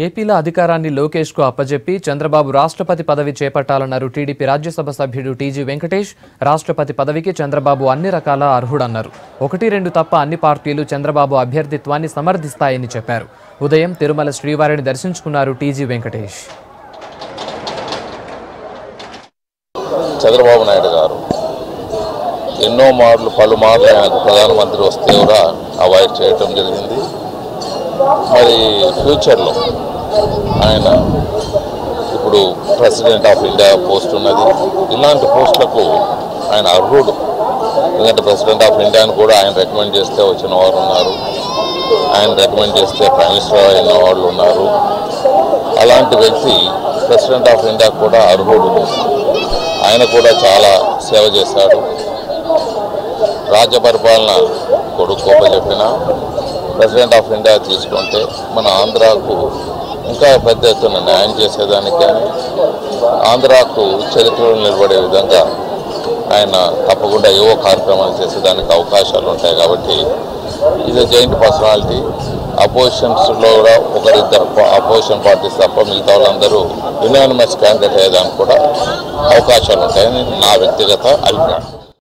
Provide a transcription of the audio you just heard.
ఏపీలో అధికారాన్ని లోకేష్కు అప్పజెప్పి చంద్రబాబు రాష్ట్రపతి పదవి చేపట్టాలన్నారు టీడీపీ రాజ్యసభ సభ్యుడు టీజీ వెంకటేష్. రాష్ట్రపతి పదవికి చంద్రబాబు అన్ని రకాల అర్హుడన్నారు. 1-2 తప్ప అన్ని పార్టీలు చంద్రబాబు అభ్యర్థిత్వాన్ని సమర్థిస్తాయని చెప్పారు. ఉదయం తిరుమల శ్రీవారిని దర్శించుకున్నారు టీజీ వెంకటేష్. చంద్రబాబు నాయుడు గారు పలుమార్లు ఆయనకు ప్రధానమంత్రి వస్తే కూడా అవాయిడ్ చేయటం జరిగింది. మరి ఫ్యూచర్లో ఆయన ఇప్పుడు ప్రెసిడెంట్ ఆఫ్ ఇండియా పోస్ట్ ఉన్నది. ఇలాంటి పోస్టులకు ఆయన అర్హుడు. ఎందుకంటే ప్రెసిడెంట్ ఆఫ్ ఇండియాని కూడా ఆయన రికమెండ్ చేస్తే వచ్చిన వారు ఉన్నారు, ఆయన రికమెండ్ చేస్తే ప్రైమ్ మినిస్టర్ అయిన వాళ్ళు ఉన్నారు. అలాంటి వ్యక్తి ప్రెసిడెంట్ ఆఫ్ ఇండియా కూడా అర్హుడు. ఆయన కూడా చాలా సేవ చేశాడు. రాజ్య పరిపాలన కొడుకు గొప్ప చెప్పిన ప్రెసిడెంట్ ఆఫ్ ఇండియా తీసుకుంటే మన ఆంధ్రాకు ఇంకా పెద్ద ఎత్తున న్యాయం చేసేదానికి కానీ ఆంధ్రాకు చరిత్రలో నిలబడే విధంగా ఆయన తప్పకుండా ఏవో కార్యక్రమాలు చేసేదానికి అవకాశాలు ఉంటాయి. కాబట్టి ఇది జైంట్ పర్సనాలిటీ. అపోజిషన్స్లో కూడా ఒకరిద్దరు అపోజిషన్ పార్టీస్ తప్ప మిగతా వాళ్ళందరూ యునానిమస్ క్యాండిడేట్ అయ్యేదానికి కూడా అవకాశాలు ఉంటాయని నా వ్యక్తిగత అభిప్రాయం.